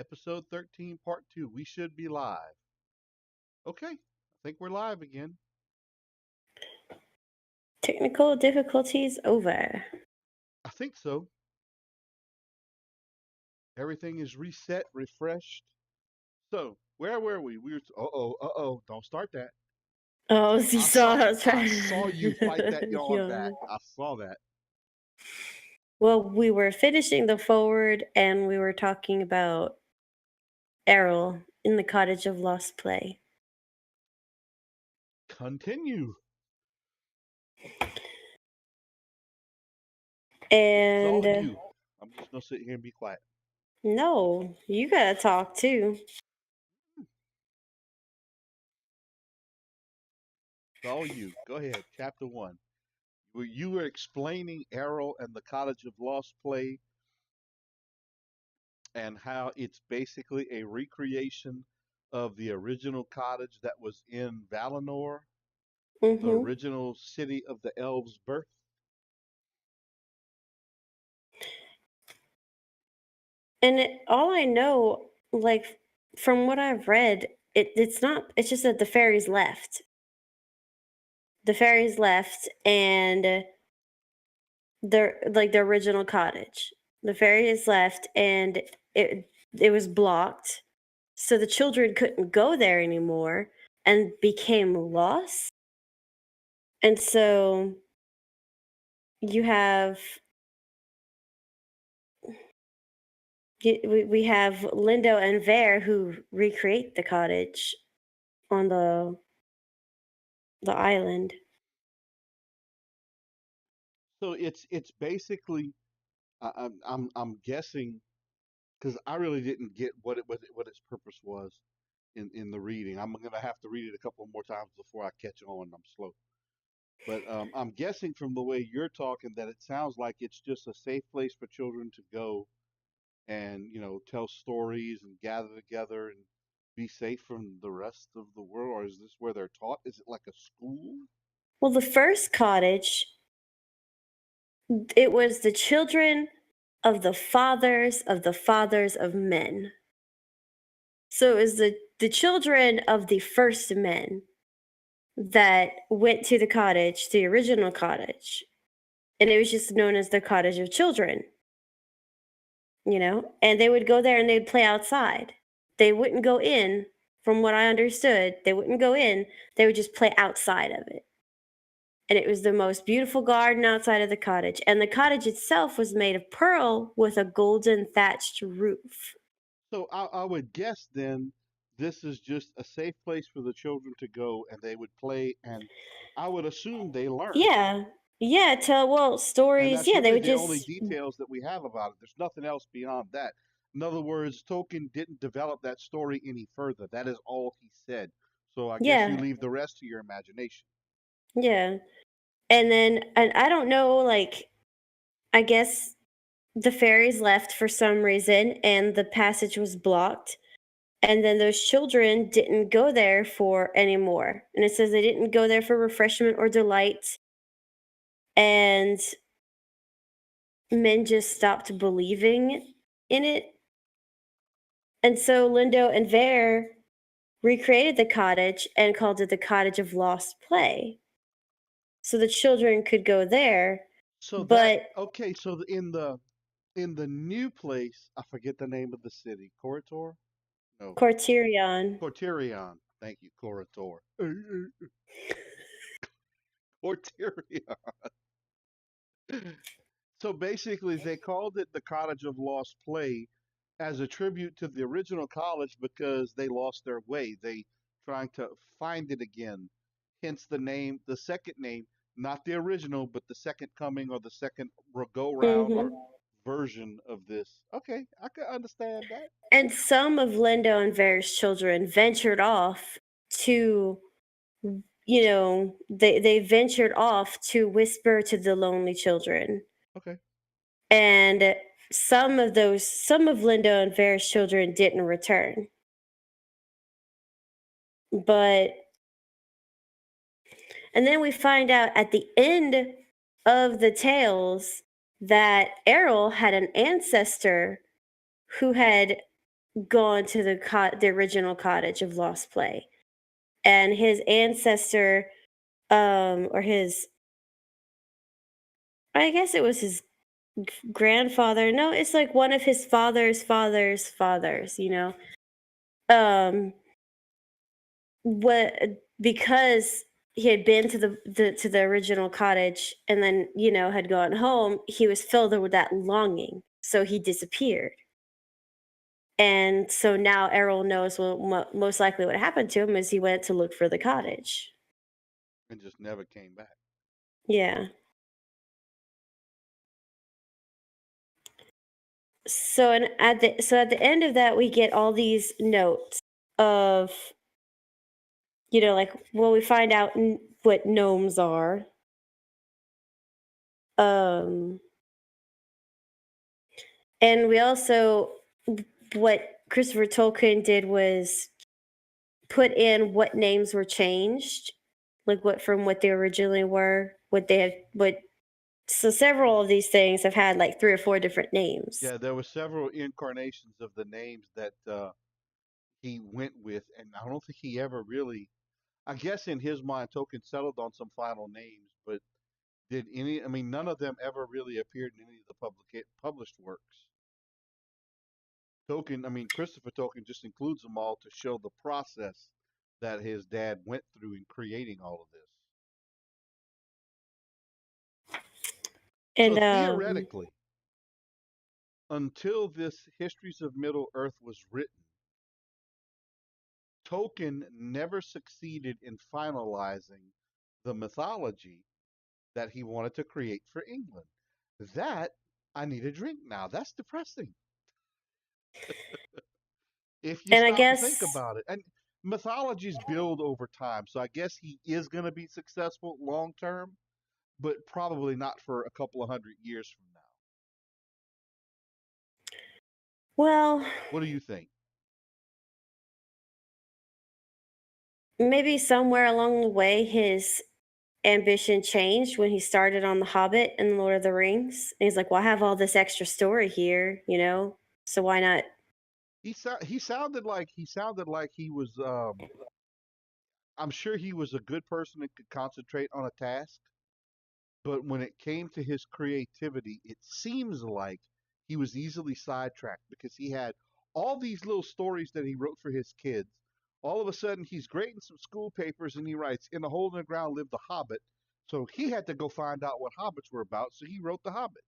Episode 13, Part 2. We should be live. Okay, I think we're live again. Technical difficulties over. I think so. Everything is reset, refreshed. So, where were we? We were. Don't start that. Oh, you I saw saw. how I was I trying. saw you fight that yawn Yeah. back. I saw that. Well, we were finishing the forward and we were talking about Errol in the Cottage of Lost Play. Continue. It's And all you. I'm just gonna sit here and be quiet. no, you gotta talk too. It's all you. Go ahead. Chapter 1. You were explaining Errol and the Cottage of Lost Play and how it's basically a recreation of the original cottage that was in Valinor, the Mm-hmm. original city of the elves' birth. And all I know, like from what I've read, it's not. It's just that the fairies left. The fairies left, and the original cottage. The fairies left, and it was blocked, so the children couldn't go there anymore and became lost. And so you have we have Lindo and Ver who recreate the cottage on the island. So it's basically I'm guessing because I really didn't get what its purpose was in the reading. I'm gonna have to read it a couple more times before I catch on. I'm slow. But I'm guessing from the way you're talking that it sounds like it's just a safe place for children to go and tell stories and gather together and be safe from the rest of the world, or is this where they're taught? Is it like a school? Well, the first cottage, it was the children of the fathers of men. So it was the children of the first men that went to the cottage, the original cottage, and it was just known as the cottage of children, and they would go there and they'd play outside. They wouldn't go in, from what I understood, they wouldn't go in, they would just play outside of it. And it was the most beautiful garden outside of the cottage, and the cottage itself was made of pearl with a golden thatched roof. So I would guess then this is just a safe place for the children to go and they would play, and I would assume they learn. Yeah. Yeah, tell well, And stories, that's yeah, they really would the only just details that we have about it. There's nothing else beyond that. In other words, Tolkien didn't develop that story any further. That is all he said. So I guess you yeah, leave the rest to your imagination. yeah. And I don't know, like, I guess the fairies left for some reason and the passage was blocked. And then those children didn't go there for anymore. And it says they didn't go there for refreshment or delight. And men just stopped believing in it. And so Lindo and Ver recreated the cottage and called it the Cottage of Lost Play. So the children could go there, So that but okay. So in the new place, I forget the name of the city. Corator? No, Corterion. Corterion. Thank you, Corator. Corterion. So basically, they called it the Cottage of Lost Play as a tribute to the original college because they lost their way. They trying to find it again. Hence the name, the second name, not the original, but the second coming or the second go round or Hmm. version of this. Okay, I can understand that. And some of Lindo and Ver's children ventured off to, they ventured off to whisper to the lonely children. Okay. And some of Lindo and Ver's children didn't return. But, and then we find out at the end of the tales that Errol had an ancestor who had gone to the original cottage of lost play, and his ancestor, or his, I guess it was his grandfather. No, it's like one of his father's fathers. Um, what because he had been to the original cottage and then had gone home, he was filled with that longing, so he disappeared. And so now Errol knows, well, most likely what happened to him is he went to look for the cottage. And just never came back. Yeah. So at the end of that, we get all these notes of, like, well, we find out what gnomes are. Um, and we also, what Christopher Tolkien did was put in what names were changed, like what from what they originally were, what they have, what. So several of these things have had like three or four different names. Yeah, there were several incarnations of the names that he went with, and I don't think he ever really. I guess in his mind, Tolkien settled on some final names, but did any? I mean, none of them ever really appeared in any of the published works. Tolkien, I mean, Christopher Tolkien just includes them all to show the process that his dad went through in creating all of this. So And theoretically, until this Histories of Middle Earth was written, Tolkien never succeeded in finalizing the mythology that he wanted to create for England. That I need a drink now. That's depressing. If you and I stop and think guess about it. And mythologies build over time. So I guess he is going to be successful long term, but probably not for a couple of 100 years from now. well, What do you think? maybe somewhere along the way his ambition changed when he started on The Hobbit and Lord of the Rings. And he's like, well, I have all this extra story here, so why not? He sounded like he was I'm sure he was a good person and could concentrate on a task, but when it came to his creativity, it seems like he was easily sidetracked because he had all these little stories that he wrote for his kids. All of a sudden, he's grading some school papers and he writes, "In a hole in the ground lived a hobbit." So he had to go find out what hobbits were about. So he wrote The Hobbit.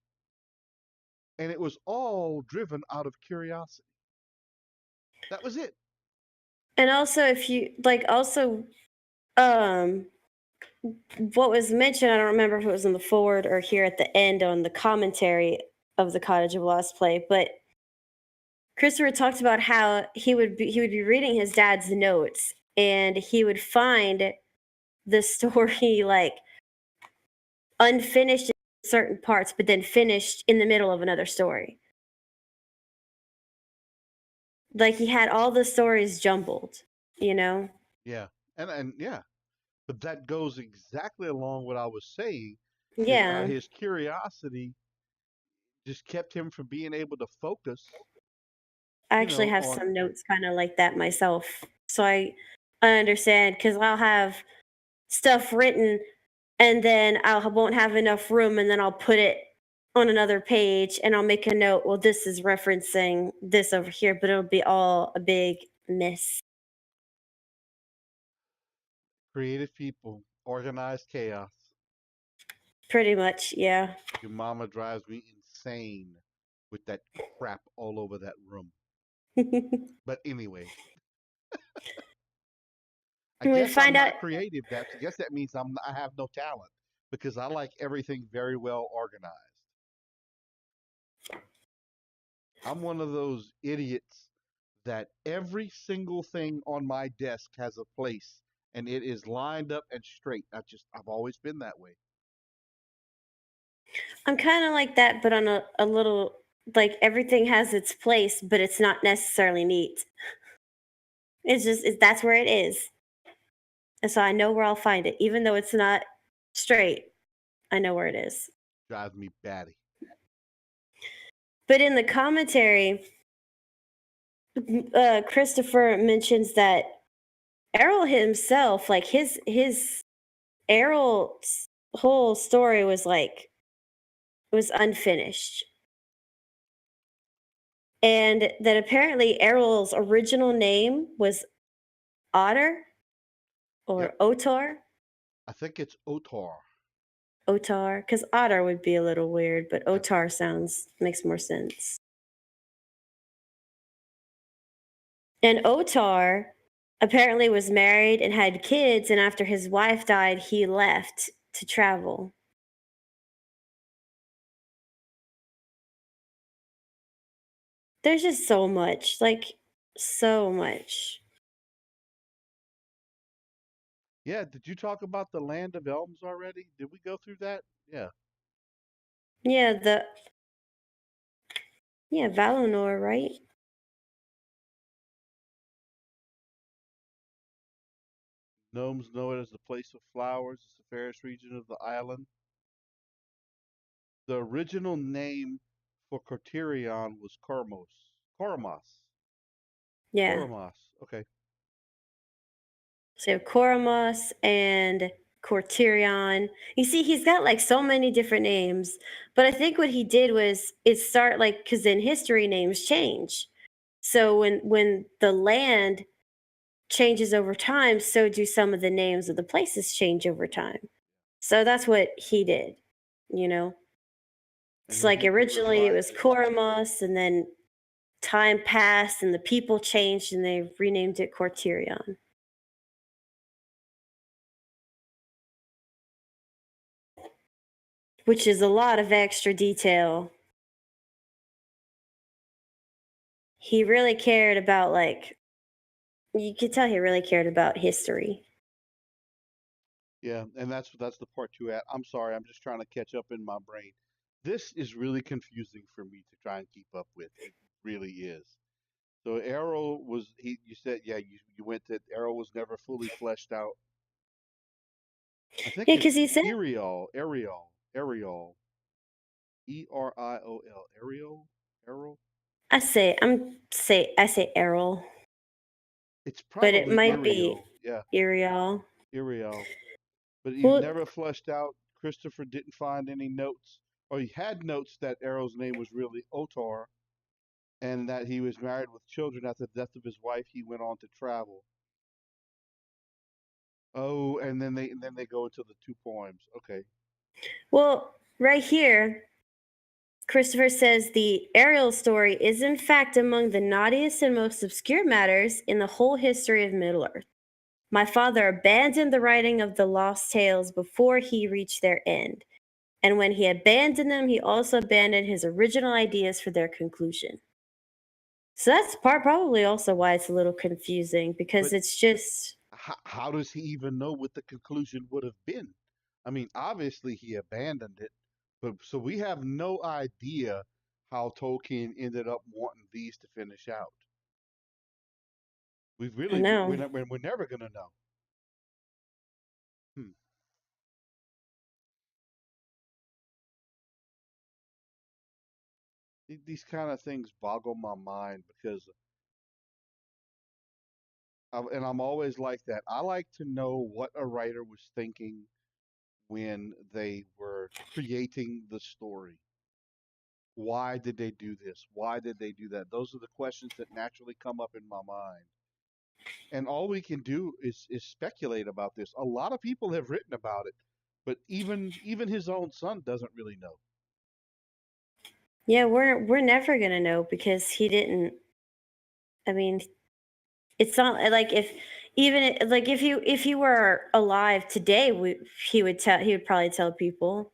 And it was all driven out of curiosity. That was it. And also, if you like, also, um, what was mentioned, I don't remember if it was in the forward or here at the end on the commentary of the Cottage of Lost Play, but Christopher talked about how he would be reading his dad's notes and he would find the story like unfinished in certain parts, but then finished in the middle of another story. Like he had all the stories jumbled, you know? Yeah. And yeah, but that goes exactly along what I was saying. Yeah. His curiosity just kept him from being able to focus, I actually have on. some notes kind of like that myself. So I understand because I'll have stuff written and then I won't have enough room and then I'll put it on another page and I'll make a note, well, this is referencing this over here, but it'll be all a big mess. Creative people, organized chaos. Pretty much, yeah. Your mama drives me insane with that crap all over that room. And But anyways, I we guess I'm find out, not creative. I guess that means I have no talent because I like everything very well organized. I'm one of those idiots that every single thing on my desk has a place and it is lined up and straight. I've always been that way. I'm kind of like that, but on a little, like everything has its place, but it's not necessarily neat. That's where it is. And so I know where I'll find it. Even though it's not straight, I know where it is. Drives me batty. But in the commentary, Christopher mentions that Errol himself, like his Errol's whole story was like was unfinished. And that apparently Errol's original name was Otter Yep. or Otar. I think it's Otar. Otar, because Otter would be a little weird, but Yep. Otar sounds makes more sense. And Otar apparently was married and had kids, and after his wife died, he left to travel. There's just so much, like so much. Yeah. Did you talk about the Land of Elms already? Did we go through that? Yeah. Yeah, Valinor, right? Gnomes know it as the place of flowers. It's the fairest region of the island. The original name for Cortirion was Cormos. Cormos. Yeah. Cormos. Okay. So Koromos and Cortirion. You see, he's got like so many different names. But I think what he did was it start like because in history names change. So when the land changes over time, so do some of the names of the places change over time. So that's what he did, you know. And It's like he originally it revived was it. Koromos, and then time passed and the people changed and they renamed it Cortirion, which is a lot of extra detail. He really cared about like you could tell he really cared about history. Yeah, and that's the part two at. I'm sorry, I'm just trying to catch up in my brain. This is really confusing for me to try and keep up with. It really is. So Arrow was he you said yeah, you went that Arrow was never fully fleshed out. I think Yeah, it's because he said Ariel, Ariel, Ariel. I say Errol, It's but it probably might be Iriel. Yeah, Iriel. Iriel. But he was Well, never fleshed out. Christopher didn't find any notes, or he had notes that Arrow's name was really Otar, and that he was married with children. After the death of his wife, he went on to travel. Oh, and then they go into the two poems. Okay. right here, Christopher says the Ariel story is in fact among the naughtiest and most obscure matters in the whole history of Middle Earth. My father abandoned the writing of the lost tales before he reached their end. And when he abandoned them, he also abandoned his original ideas for their conclusion. So that's probably also why it's a little confusing because But it's just how does he even know what the conclusion would have been? I mean, obviously he abandoned it, but so we have no idea how Tolkien ended up wanting these to finish out. We I really know. we're never gonna know. Hmm. These kind of things boggle my mind because and I'm always like that. I like to know what a writer was thinking when they were creating the story. Why did they do this? Why did they do that? Those are the questions that naturally come up in my mind. And all we can do is speculate about this. A lot of people have written about it, but even his own son doesn't really know. Yeah, we're never gonna know because he didn't. I mean, it's not like if like if he were alive today, he would probably tell people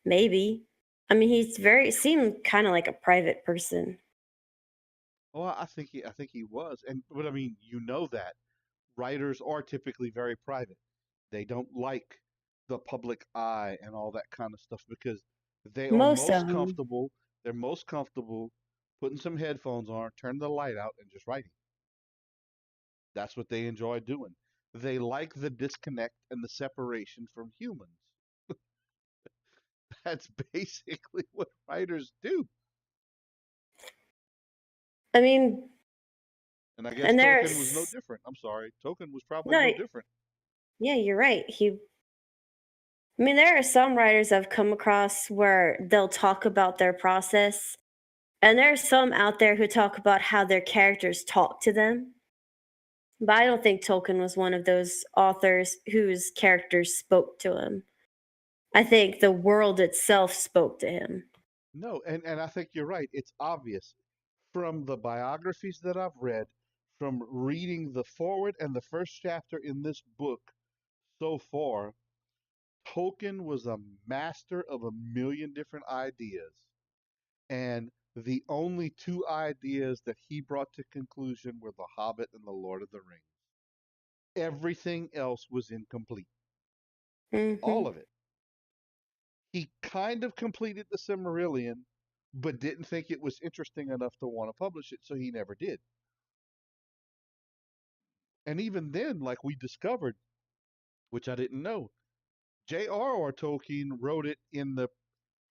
maybe. I mean, he's very seemed kind of like a private person. Well, I think he was, and but I mean, you know that writers are typically very private. They don't like the public eye and all that kind of stuff because they are Most most of them. comfortable. They're most comfortable putting some headphones on, turn the light out, and just writing. That's what they enjoy doing. They like the disconnect and the separation from humans. That's basically what writers do. I mean, And I guess And Tolkien was no there's different. I'm sorry, Tolkien was probably no, no different. yeah, you're right. I mean, there are some writers I've come across where they'll talk about their process, and there are some out there who talk about how their characters talk to them. But I don't think Tolkien was one of those authors whose characters spoke to him. I think the world itself spoke to him. No, and I think you're right. It's obvious from the biographies that I've read, from reading the forward and the first chapter in this book so far, Tolkien was a master of a million different ideas. And the only two ideas that he brought to conclusion were The Hobbit and The Lord of the Rings. Everything else was incomplete. All Hmm. of it. He kind of completed the Silmarillion, but didn't think it was interesting enough to want to publish it, so he never did. And even then, like we discovered, which I didn't know, J.R.R. Tolkien wrote it in the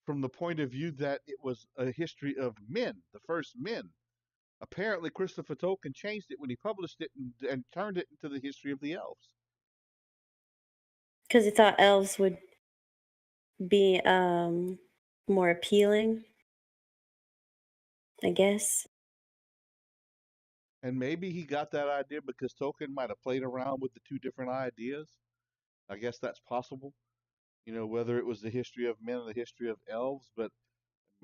from the point of view that it was a history of men, the first men. Apparently, Christopher Tolkien changed it when he published it and turned it into the history of the elves. Because he thought elves would be more appealing, I guess. And maybe he got that idea because Tolkien might have played around with the two different ideas. I guess that's possible. Whether it was the history of men or the history of elves, but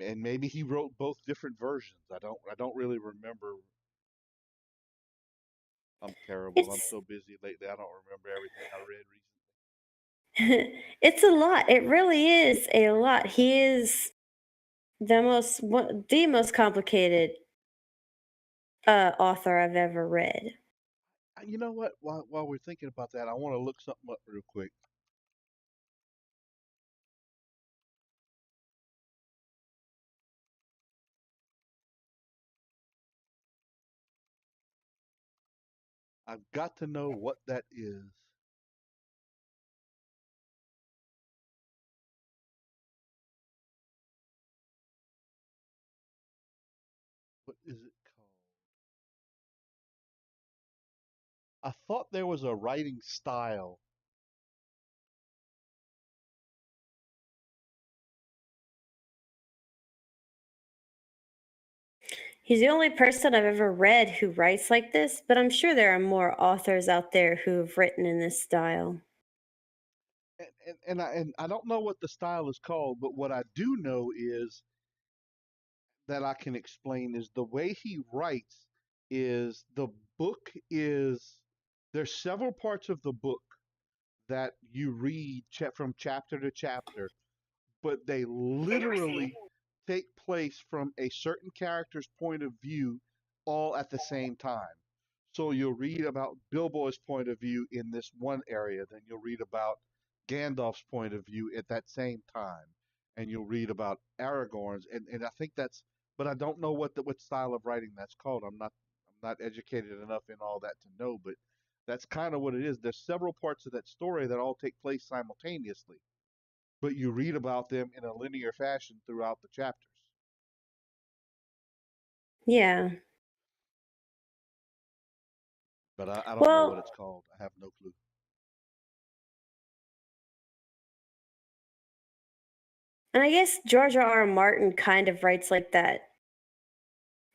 and maybe he wrote both different versions. I don't really remember. I'm terrible. I'm It's so busy lately. I don't remember everything I read recently. it's a lot. It really is a lot. He is the most complicated author I've ever read. You know what? While we're thinking about that, I want to look something up real quick. I've got to know what that is. What is it called? I thought there was a writing style. He's the only person I've ever read who writes like this, but I'm sure there are more authors out there who have written in this style. And I don't know what the style is called, but what I do know is that I can explain is the way he writes is the book is there's several parts of the book that you read from chapter to chapter, but they literally take place from a certain character's point of view all at the same time. So you'll read about Bilbo's point of view in this one area, then you'll read about Gandalf's point of view at that same time, and you'll read about Aragorn's, and I think that's, but I don't know what style of writing that's called. I'm not educated enough in all that to know, but that's kind of what it is. There's several parts of that story that all take place simultaneously, but you read about them in a linear fashion throughout the chapters. Yeah. But I don't know what Well, it's called. I have no clue. and I guess George R. R. Martin kind of writes like that,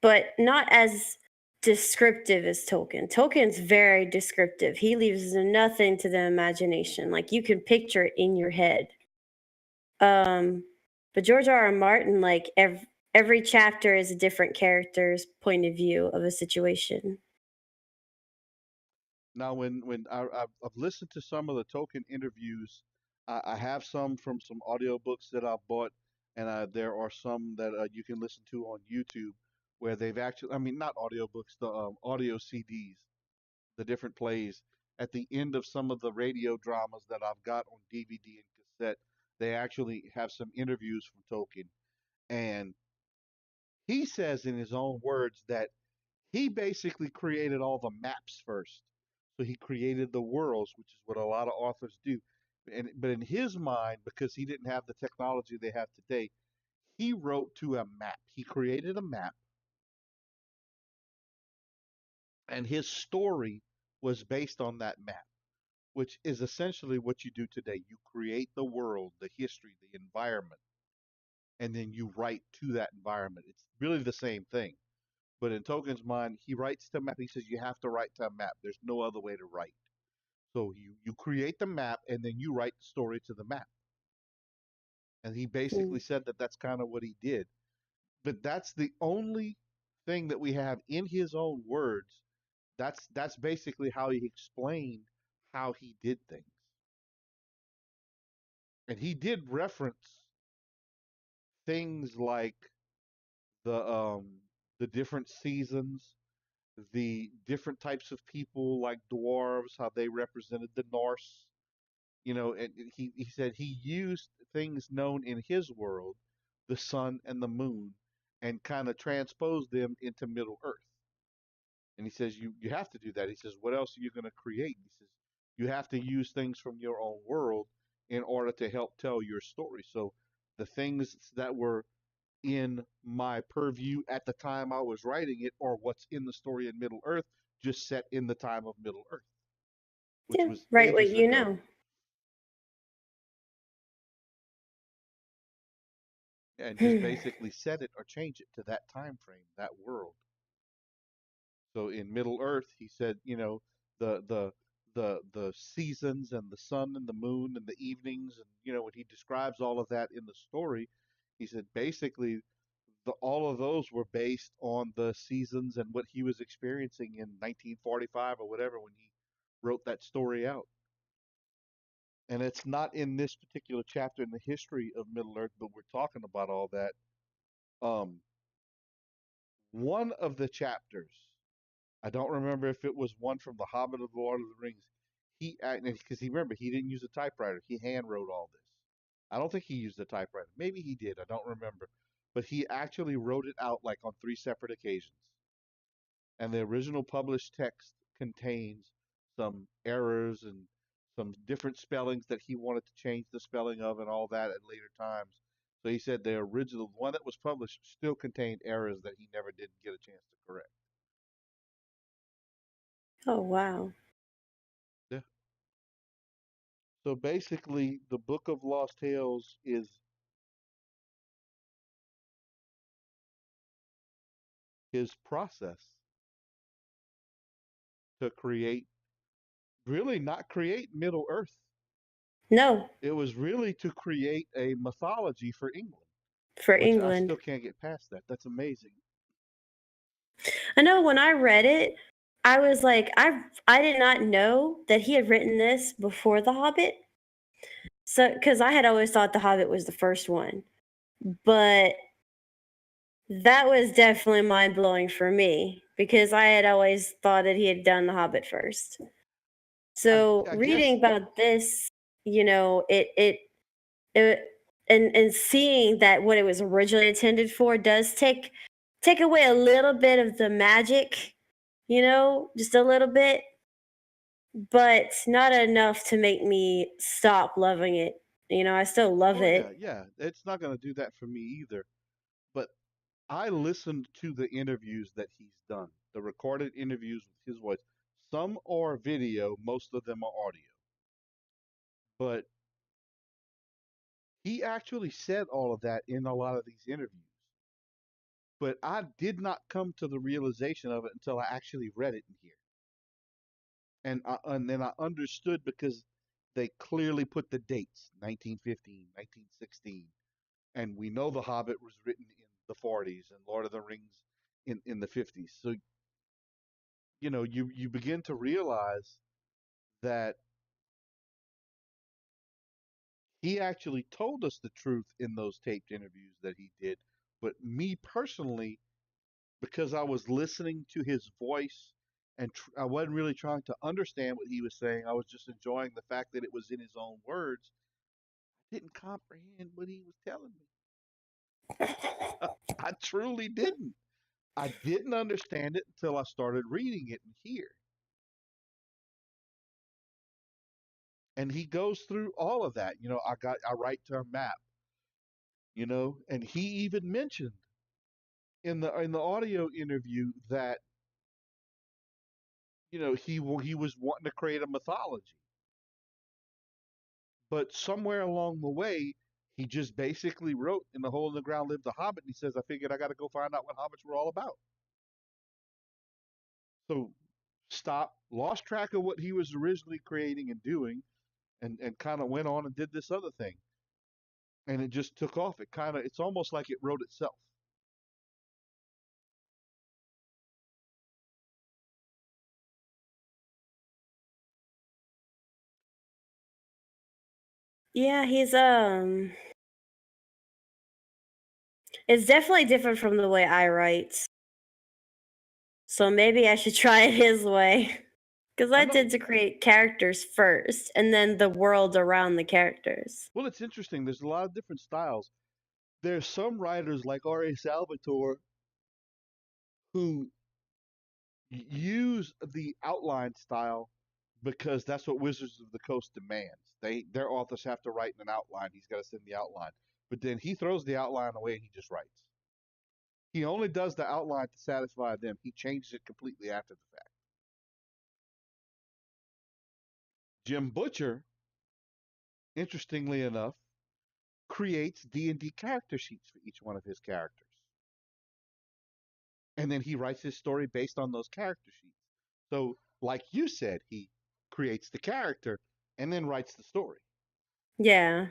but not as descriptive as Tolkien. Tolkien's very descriptive. He leaves nothing to the imagination. Like you can picture it in your head. Um, but George R. R. Martin, like every chapter is a different character's point of view of a situation. Now, when I've listened to some of the Tolkien interviews, I have some from some audiobooks that I've bought, and there are some that you can listen to on YouTube where they've actually, I mean, not audiobooks, the audio CDs, the different plays. At the end of some of the radio dramas that I've got on DVD and cassette, they actually have some interviews from Tolkien, and he says in his own words that he basically created all the maps first. So he created the worlds, which is what a lot of authors do. But in his mind, because he didn't have the technology they have today, he wrote to a map. He created a map and his story was based on that map, which is essentially what you do today. You create the world, the history, the environment, and then you write to that environment. It's really the same thing. But in Tolkien's mind, he writes to a map. He says you have to write to a map. There's no other way to write. So you create the map and then you write the story to the map. And he Mm. basically said that that's kind of what he did. But that's the only thing that we have in his own words. That's basically how he explained how he did things. And he did reference things like the the different seasons, the different types of people like dwarves, how they represented the Norse, and he said he used things known in his world, the sun and the moon, and kind of transposed them into Middle Earth. And he says you have to do that. He says, what else are you going to create? He says you have to use things from your own world in order to help tell your story. So the things that were in my purview at the time I was writing it, or what's in the story in Middle Earth, just set in the time of Middle Earth, which Yeah, was write what ages you ago. know. And just basically set it or change it to that time frame, that world. So in Middle Earth, he said, the the the seasons and the sun and the moon and the evenings, and when he describes all of that in the story, he said basically all of those were based on the seasons and what he was experiencing in 1945 or whatever when he wrote that story out. And it's not in this particular chapter in the history of Middle Earth, but we're talking about all that. Um, one of the chapters, I don't remember if it was one from The Hobbit or The Lord of the Rings. Because he remember he didn't use a typewriter. He hand wrote all this. I don't think he used a typewriter. Maybe he did. I don't remember. But he actually wrote it out like on three separate occasions. And the original published text contains some errors and some different spellings that he wanted to change the spelling of and all that at later times. So he said the original one that was published still contained errors that he never did get a chance to correct. Oh, wow. Yeah. So basically, the Book of Lost Tales is his process to create, really not create Middle Earth. No, It was really to create a mythology for England, for which I England. still can't get past that. That's amazing. I know when I read it, I was like, I did not know that he had written this before The Hobbit. So, because I had always thought The Hobbit was the first one, but that was definitely mind blowing for me because I had always thought that he had done The Hobbit first. I, So I reading guess, about this, it and seeing that what it was originally intended for does take away a little bit of the magic, just a little bit, but not enough to make me stop loving it. I still love oh yeah, it. yeah, it's not going to do that for me either. But I listened to the interviews that he's done, the recorded interviews with his voice. Some are video, most of them are audio. But he actually said all of that in a lot of these interviews. But I did not come to the realization of it until I actually read it in here. And then I understood because they clearly put the dates 1915, 1916. And we know The Hobbit was written in the 40s and Lord of the Rings in the 50s. So, you begin to realize that he actually told us the truth in those taped interviews that he did. But me personally, because I was listening to his voice and I wasn't really trying to understand what he was saying, I was just enjoying the fact that it was in his own words. I didn't comprehend what he was telling me. I truly didn't. I didn't understand it until I started reading it in here. And he goes through all of that. I write to a map, and he even mentioned in the audio interview that he was wanting to create a mythology, but somewhere along the way, he just basically wrote, "In the hole in the ground lived a hobbit," and he says, "I figured I got to go find out what hobbits were all about." So lost track of what he was originally creating and doing, and kind of went on and did this other thing, and it just took off. It's almost like it wrote itself. Yeah, it's definitely different from the way I write. So maybe I should try it his way. Because I I know. tend to create characters first and then the world around the characters. Well, it's interesting. There's a lot of different styles. There's some writers like R.A. Salvatore who use the outline style because that's what Wizards of the Coast demands. Their authors have to write in an outline. He's got to send the outline, but then he throws the outline away and he just writes. He only does the outline to satisfy them. He changes it completely after the fact. Jim Butcher, interestingly enough, creates D&D character sheets for each one of his characters, and then he writes his story based on those character sheets. So, like you said, he creates the character and then writes the story. Yeah.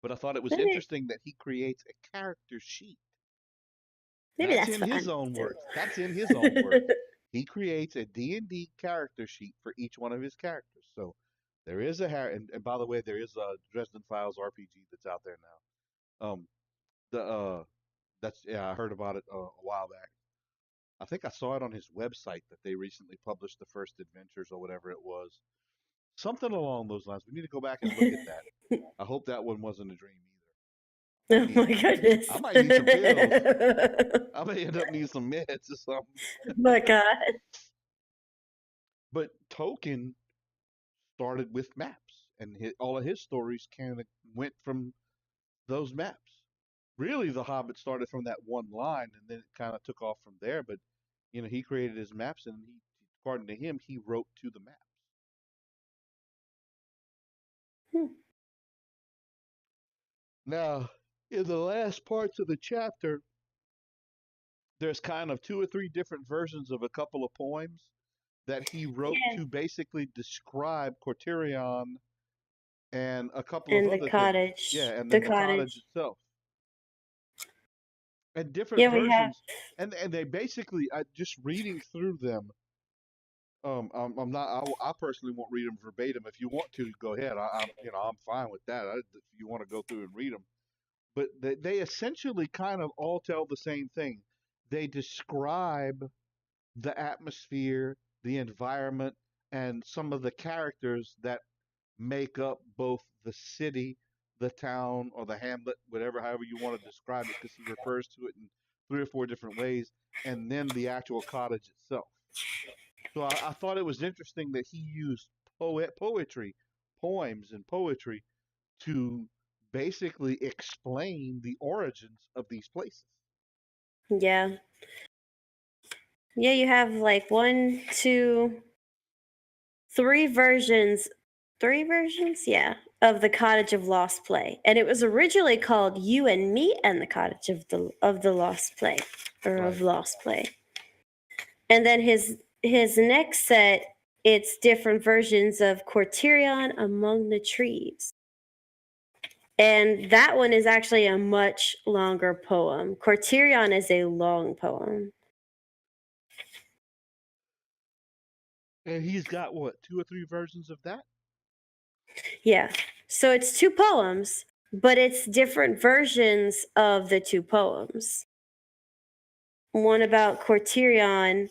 But I thought it was Maybe interesting that he creates a character sheet. maybe That's that's in his fun own too. words. That's in his own words. He creates a D&D character sheet for each one of his characters. So there is and by the way, there is a Dresden Files RPG that's out there now. The that's yeah, I heard about it a while back. I think I saw it on his website that they recently published the first adventures or whatever it was. Something along those lines. We need to go back and look at that. I hope that one wasn't a dream either. Oh my I goodness. might need some pills. I may end up needing some meds or something. My God. But Tolkien started with maps, and all of his stories kind of went from those maps. Really, The Hobbit started from that one line, and then it kind of took off from there. But he created his maps, and according to him, he wrote to the maps. Hmm. Now, in the last parts of the chapter, there's kind of two or three different versions of a couple of poems that he wrote Yeah. to basically describe Cortirion and a couple of And the other things. Yeah, cottage. and The then the cottage cottage. itself, and different Yeah, we have. versions. And they basically, just reading through them. I'm not. I personally won't read them verbatim. If you want to, go ahead. I'm fine with that. If you want to go through and read them, but they essentially kind of all tell the same thing. They describe the atmosphere, the environment, and some of the characters that make up both the city, the town, or the hamlet, however you want to describe it, because he refers to it in three or four different ways, and then the actual cottage itself. So I thought it was interesting that he used poetry, poems, and poetry to basically explain the origins of these places. Yeah. Yeah, you have like one, two, three versions, yeah, of the Cottage of Lost Play. And it was originally called You and Me and the Cottage of the Lost Play or of Right. Lost Play. And then his next set, it's different versions of Cortirion Among the Trees. And that one is actually a much longer poem. Cortirion is a long poem. And he's got what, two or three versions of that? Yeah. So it's two poems, but it's different versions of the two poems. One about Cortirion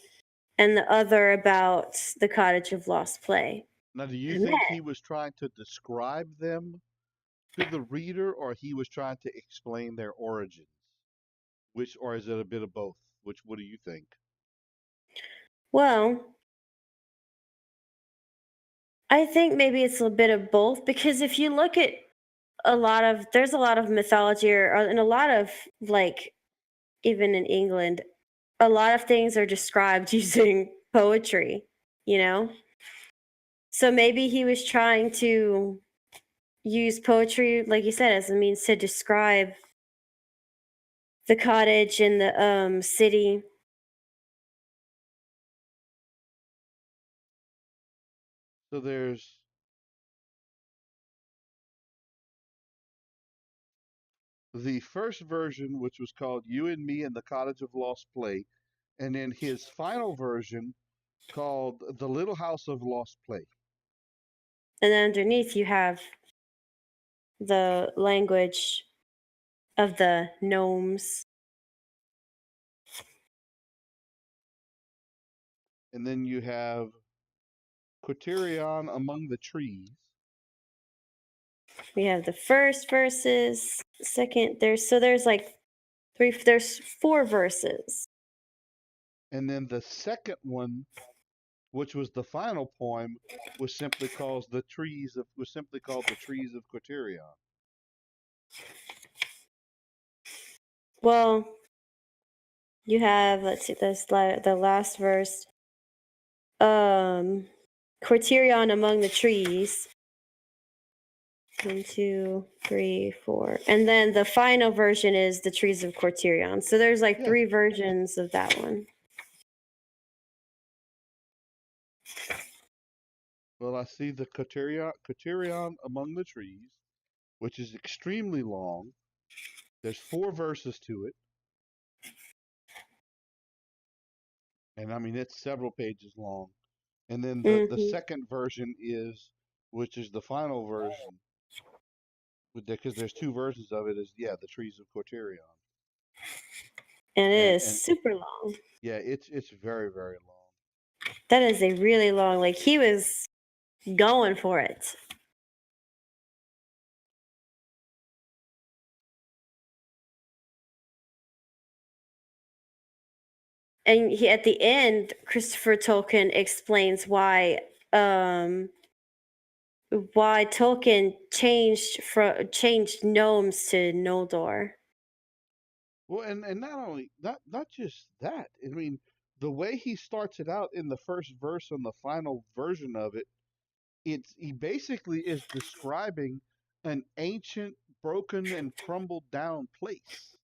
and the other about the Cottage of Lost Play. Now, do you And think he was trying to describe them to the reader, or he was trying to explain their origins? Or is it a bit of both? What do you think? well, I think maybe it's a bit of both because if you look at there's a lot of mythology and a lot of like even in England, a lot of things are described using poetry, you know? So maybe he was trying to use poetry, like you said, as a means to describe the cottage and the city. So there's the first version, which was called You and Me and the Cottage of Lost Play, and then his final version called The Little House of Lost Play. And then underneath you have the language of the gnomes. And then you have Quaterion Among the Trees. We have the first verses, second, there's like there's four verses. And then the second one, which was the final poem, was simply called the Trees of Quaterion. Well, you have, let's see, the last verse. Criterion among the trees. 1, 2, 3, 4. And then the final version is the trees of Corterion. So there's like Yeah. three versions of that one. Well, I see the Quaterion Among the Trees, which is extremely long. There's 4 verses to it. And I mean, it's several pages long. And then the Hmm. second version is, which is the final version, because there's 2 versions of it, is, yeah, the Trees of Quaterion. And it is And super long. yeah, it's very, very long. That is a really long, like he was going for it. And at the end, Christopher Tolkien explains why Tolkien changed gnomes to Noldor. Well, and not just that. I mean, the way he starts it out in the first verse and the final version of it, he basically is describing an ancient, broken, and crumbled down place.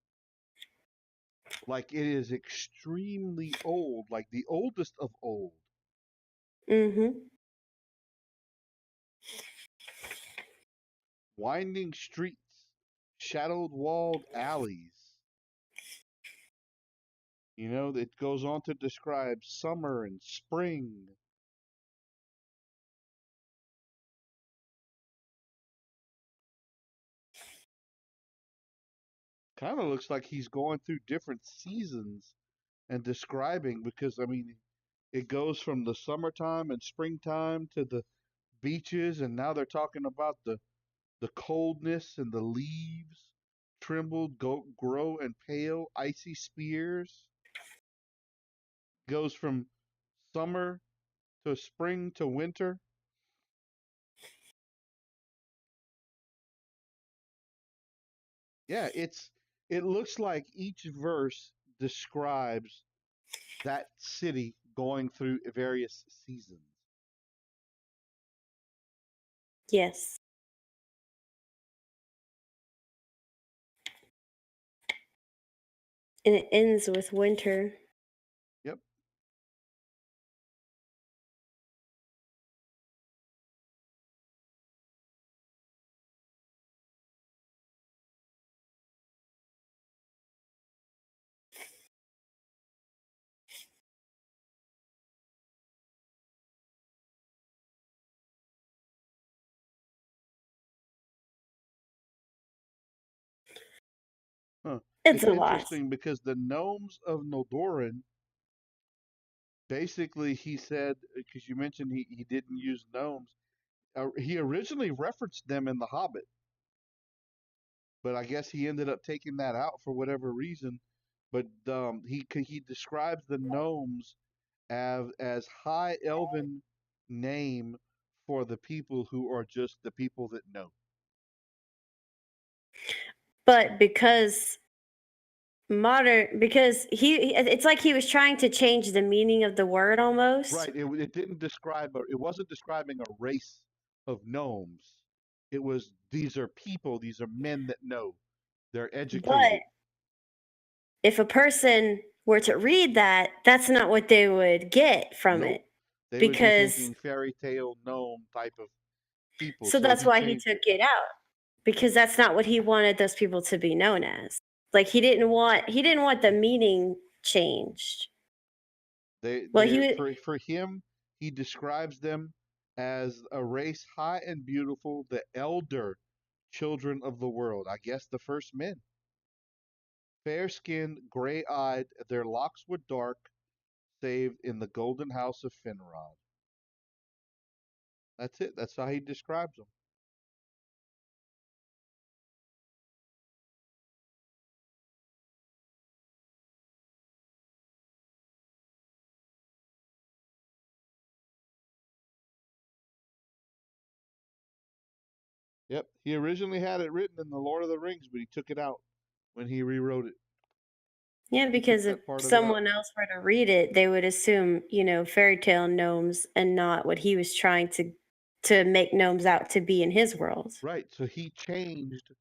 Like it is extremely old, like the oldest of old. Mm-hmm. Winding streets, shadowed walled alleys. It goes on to describe summer and spring. Kind of looks like he's going through different seasons and describing, because I mean, it goes from the summertime and springtime to the beaches, and now they're talking about the coldness and the leaves trembled, grow and pale, icy spears. Goes from summer to spring to winter. Yeah, it looks like each verse describes that city going through various seasons. Yes. And it ends with winter. Yep. Huh. It's It's a lot. interesting because the gnomes of Noldorin, basically, he said, because you mentioned he didn't use gnomes, he originally referenced them in The Hobbit, but I guess he ended up taking that out for whatever reason. But he describes the gnomes as high elven name for the people who are just the people that know. But because modern because it's like he was trying to change the meaning of the word almost. Right. It didn't describe it wasn't describing a race of gnomes. It was these are people, these are men that know. They're But educated. if a person were to read that, that's not what they would get from Nope. it. They would be Because thinking fairy tale gnome type of people. so So that's he why he changed. took it out because that's not what he wanted those people to be known as. Like he didn't want the meaning changed. Well, he was For him, he describes them as a race high and beautiful, the elder children of the world. I guess the first men. Fair skinned, gray eyed, their locks were dark, save in the golden house of Finrod. That's it. That's how he describes them. Yep. He originally had it written in the Lord of the Rings, but he took it out when he rewrote it. yeah, He took because if that part of it out. someone else were to read it, they would assume, fairy tale gnomes and not what he was trying to make gnomes out to be in his world. Right. So he changed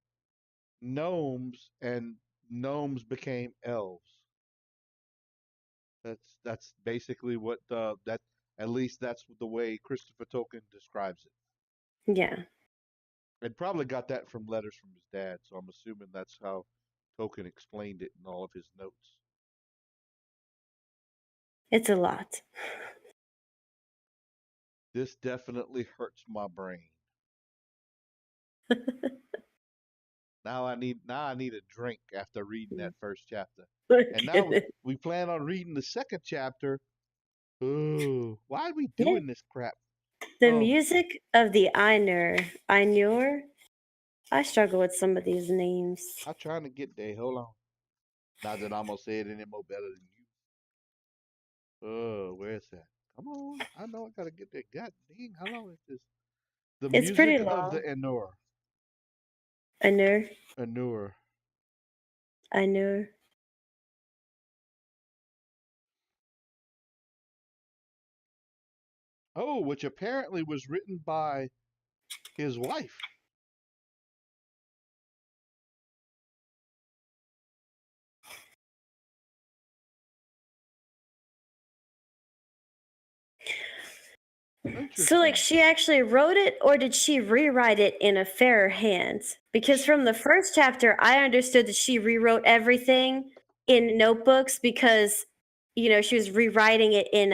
gnomes and gnomes became elves. That's basically what that at least that's the way Christopher Tolkien describes it. Yeah, And probably got that from letters from his dad, so I'm assuming that's how Tolkien explained it in all of his notes. it's a lot. This definitely hurts my brain. Now I need a drink after reading that first chapter. Look And now at it. we plan on reading the second chapter. Oh, why are we Yeah, doing this crap? the Oh, music of the Ainur. I struggle with some of these names. I'm trying to get there. Hold on. Not that I'm gonna say it any more better than you. Oh, where's that? Come on. I know I gotta get there. God dang, how long is this? The It's pretty music of the long. Anur. Ainur, Anur. Ainur. Oh, which apparently was written by his wife. So, like, Interesting. she actually wrote it, or did she rewrite it in a fairer hand? Because from the first chapter, I understood that she rewrote everything in notebooks because, she was rewriting it in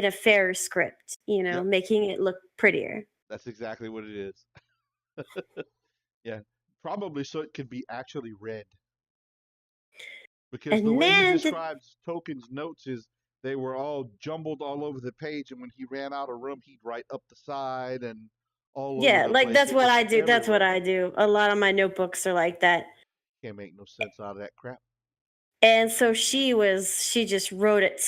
a fairer script, Yep, making it look prettier. that's exactly what it is. Yeah, probably so it could be actually read. Because the And way he man, did describes Tolkien's notes is they were all jumbled all over the page, and when he ran out of room, he'd write up the side and all over yeah, the like place. that's It what was I do. That's what everywhere. I do. A lot of my notebooks are like that. Can't make no sense out of that crap. And so she just wrote it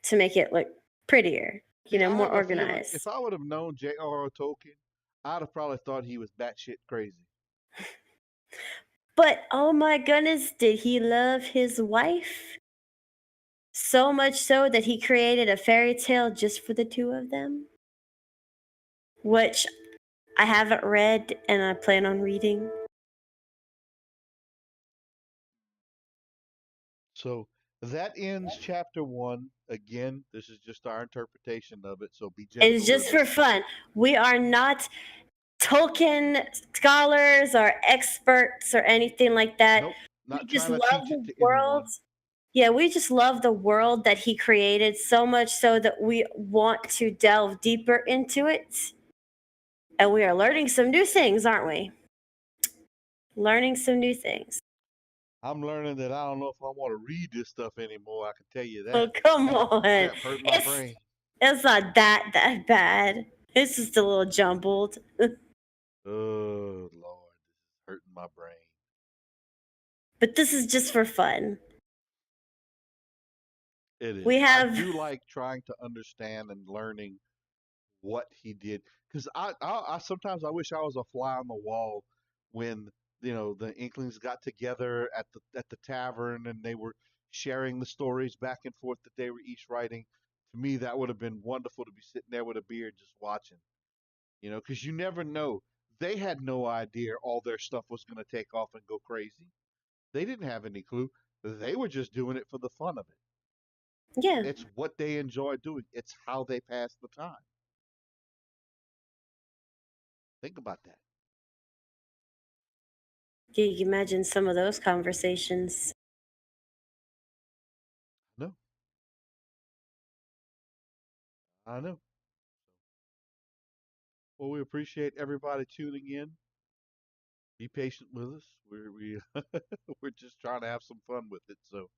to make it look prettier, See, I more have a feeling if organized. I would have known J.R.R. Tolkien, I'd have probably thought he was batshit crazy. But oh my goodness, did he love his wife? So much so that he created a fairy tale just for the two of them, which I haven't read and I plan on reading. So that ends chapter one. Again, this is just our interpretation of it, so be It's gentle just with for us. fun. We are not Tolkien scholars or experts or anything like that. Nope, We not just trying to love teach it the to world. anyone. Yeah, we just love the world that he created so much so that we want to delve deeper into it. And we are learning some new things, aren't we? Learning some new things. I'm learning that I don't know if I want to read this stuff anymore. I can tell you Oh, that. come on. Crap hurting my It's brain. it's not that bad. It's just a little jumbled. Oh Lord, this is hurting my brain. But this is just for fun. It is. We I have do like trying to understand and learning what he did because I sometimes I wish I was a fly on the wall when the Inklings got together at the tavern and they were sharing the stories back and forth that they were each writing. To me, that would have been wonderful to be sitting there with a beer just watching, because you never know. They had no idea all their stuff was going to take off and go crazy. They didn't have any clue. They were just doing it for the fun of it. Yeah. It's what they enjoy doing. It's how they pass the time. Think about that. Yeah, you can imagine some of those conversations. No, I know. Well, we appreciate everybody tuning in. Be patient with us. We're just trying to have some fun with it. So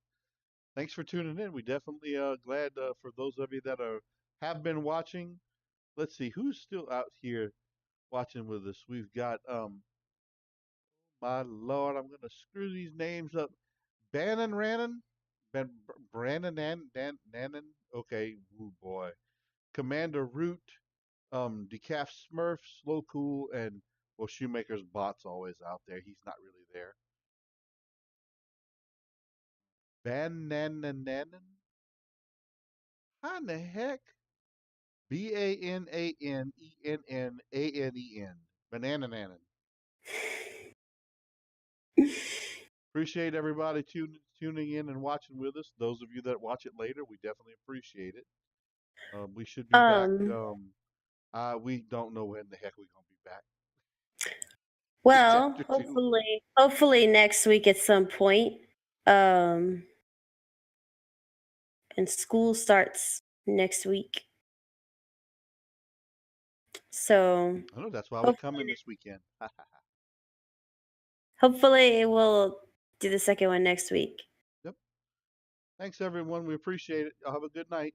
thanks for tuning in. We definitely glad for those of you that are have been watching. Let's see who's still out here watching with us. We've got my lord, I'm gonna screw these names up. Bannon Rannon, Brandon Nannon. Okay, oh boy. Commander Root, Decaf Smurf, Slow Cool, and well, Shoemaker's bot's always out there. He's not really there. Banananan? How in the heck? Bananennanen. Banananan. Appreciate everybody tuning in and watching with us. Those of you that watch it later, we definitely appreciate it. We should be back. Um, We don't know when the heck we're gonna be back with well, chapter two. hopefully next week at some point. Um, and school starts next week. So I know that's why we come hopefully, in this weekend. hopefully we'll do the second one next week. Yep. Thanks everyone. We appreciate it. Y'all have a good night.